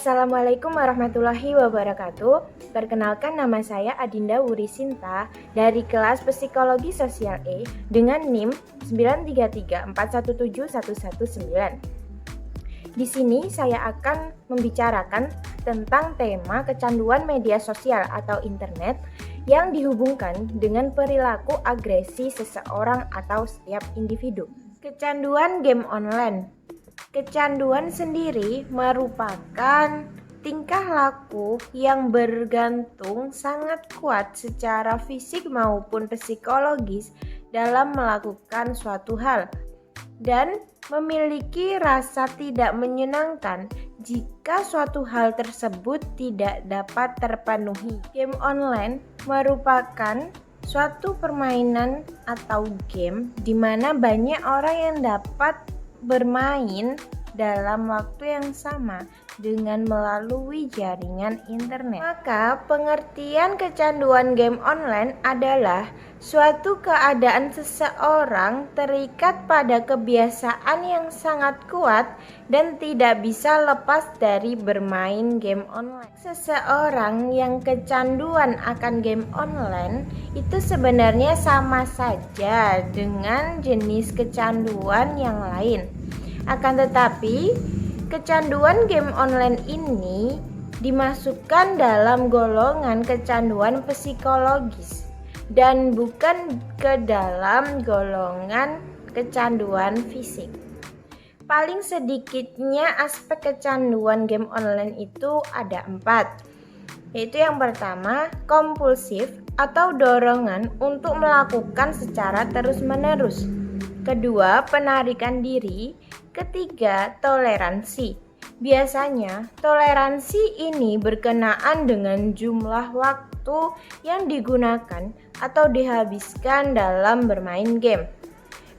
Assalamualaikum warahmatullahi wabarakatuh. Perkenalkan, nama saya Adinda Wurisinta dari kelas Psikologi Sosial E dengan NIM 933417119. Di sini saya akan membicarakan tentang tema kecanduan media sosial atau internet yang dihubungkan dengan perilaku agresi seseorang atau setiap individu. Kecanduan game online. Kecanduan sendiri merupakan tingkah laku yang bergantung sangat kuat secara fisik maupun psikologis dalam melakukan suatu hal dan memiliki rasa tidak menyenangkan jika suatu hal tersebut tidak dapat terpenuhi. Game online merupakan suatu permainan atau game di mana banyak orang yang dapat bermain dalam waktu yang sama dengan melalui jaringan internet. Maka pengertian kecanduan game online adalah suatu keadaan seseorang terikat pada kebiasaan yang sangat kuat dan tidak bisa lepas dari bermain game online. Seseorang yang kecanduan akan game online itu sebenarnya sama saja dengan jenis kecanduan yang lain. Akan tetapi, kecanduan game online ini dimasukkan dalam golongan kecanduan psikologis dan bukan ke dalam golongan kecanduan fisik. Paling sedikitnya aspek kecanduan game online itu ada 4, yaitu yang pertama, kompulsif atau dorongan untuk melakukan secara terus-menerus. Kedua, penarikan diri. Ketiga, toleransi. Biasanya, toleransi ini berkenaan dengan jumlah waktu yang digunakan atau dihabiskan dalam bermain game.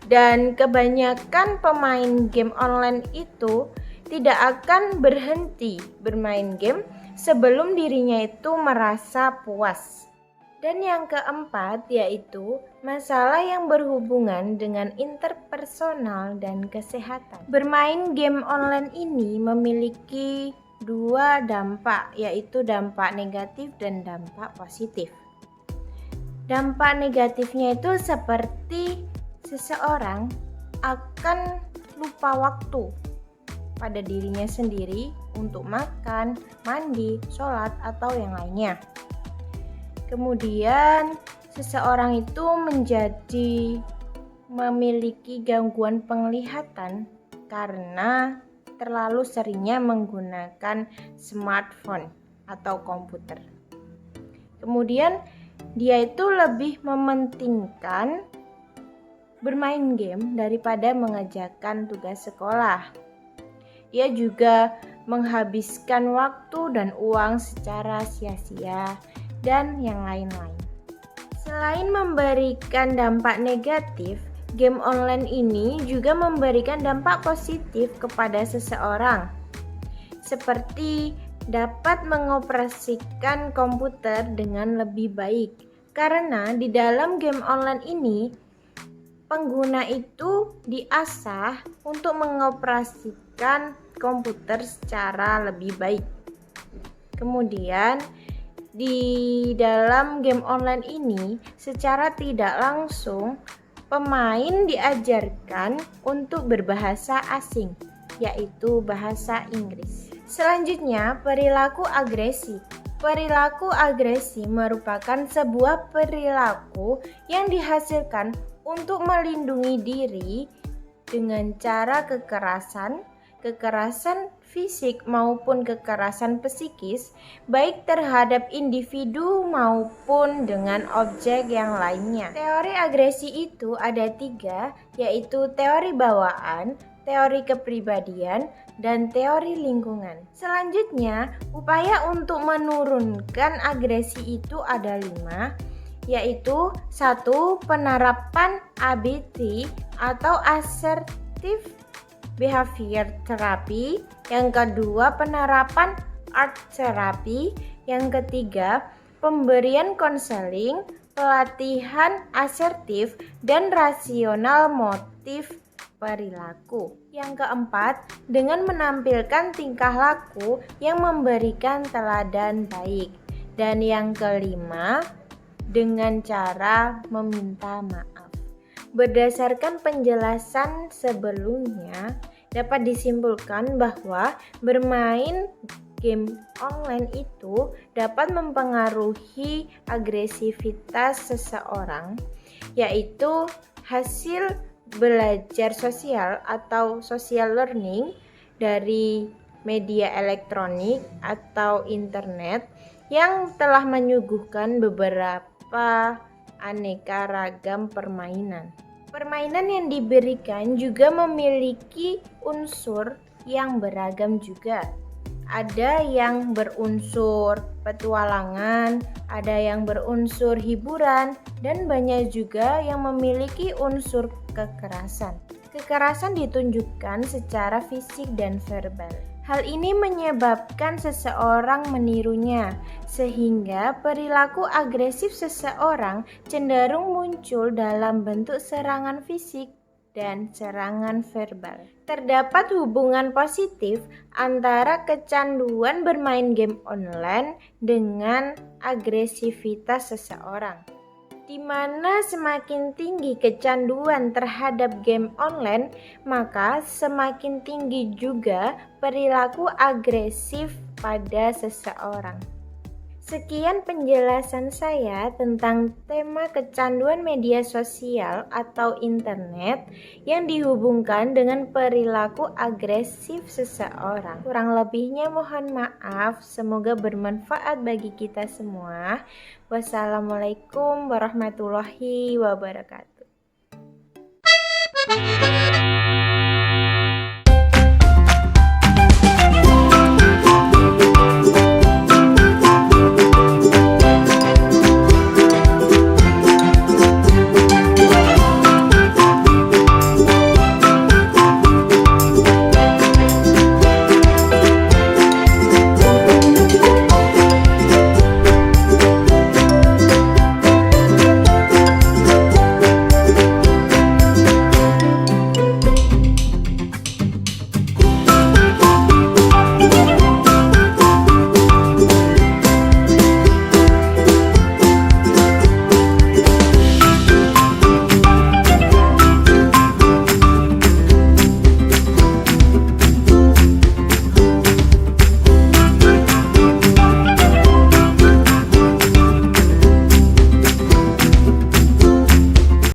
Dan kebanyakan pemain game online itu tidak akan berhenti bermain game sebelum dirinya itu merasa puas. Dan yang keempat yaitu masalah yang berhubungan dengan interpersonal dan kesehatan. Bermain game online ini memiliki 2 dampak, yaitu dampak negatif dan dampak positif. Dampak negatifnya itu seperti seseorang akan lupa waktu pada dirinya sendiri untuk makan, mandi, sholat, atau yang lainnya. Kemudian seseorang itu menjadi memiliki gangguan penglihatan karena terlalu seringnya menggunakan smartphone atau komputer. Kemudian dia itu lebih mementingkan bermain game daripada mengerjakan tugas sekolah. Ia juga menghabiskan waktu dan uang secara sia-sia dan yang lain-lain. Selain memberikan dampak negatif, game online ini juga memberikan dampak positif kepada seseorang, seperti dapat mengoperasikan komputer dengan lebih baik. Karena di dalam game online ini, pengguna itu diasah untuk mengoperasikan komputer secara lebih baik. Kemudian di dalam game online ini secara tidak langsung pemain diajarkan untuk berbahasa asing, yaitu bahasa Inggris. Selanjutnya, perilaku agresi. Perilaku agresi merupakan sebuah perilaku yang dihasilkan untuk melindungi diri dengan cara kekerasan fisik maupun kekerasan psikis, baik terhadap individu maupun dengan objek yang lainnya. Teori agresi itu ada 3, yaitu teori bawaan, teori kepribadian, dan teori lingkungan. Selanjutnya, upaya untuk menurunkan agresi itu ada 5, yaitu 1. Penerapan ABT atau Assertive Behavior Therapy. Yang kedua, penerapan Art Therapy. Yang ketiga, pemberian konseling, pelatihan asertif dan rasional motif perilaku. Yang keempat, dengan menampilkan tingkah laku yang memberikan teladan baik. Dan yang kelima, dengan cara meminta maaf. Berdasarkan penjelasan sebelumnya, dapat disimpulkan bahwa bermain game online itu dapat mempengaruhi agresivitas seseorang, yaitu hasil belajar sosial atau social learning dari media elektronik atau internet yang telah menyuguhkan beberapa aneka ragam permainan. Permainan yang diberikan juga memiliki unsur yang beragam juga. Ada yang berunsur petualangan, ada yang berunsur hiburan, dan banyak juga yang memiliki unsur kekerasan. Kekerasan ditunjukkan secara fisik dan verbal. Hal ini menyebabkan seseorang menirunya, sehingga perilaku agresif seseorang cenderung muncul dalam bentuk serangan fisik dan serangan verbal. Terdapat hubungan positif antara kecanduan bermain game online dengan agresivitas seseorang, di mana semakin tinggi kecanduan terhadap game online, maka semakin tinggi juga perilaku agresif pada seseorang. Sekian penjelasan saya tentang tema kecanduan media sosial atau internet yang dihubungkan dengan perilaku agresif seseorang. Kurang lebihnya mohon maaf, semoga bermanfaat bagi kita semua. Wassalamualaikum warahmatullahi wabarakatuh.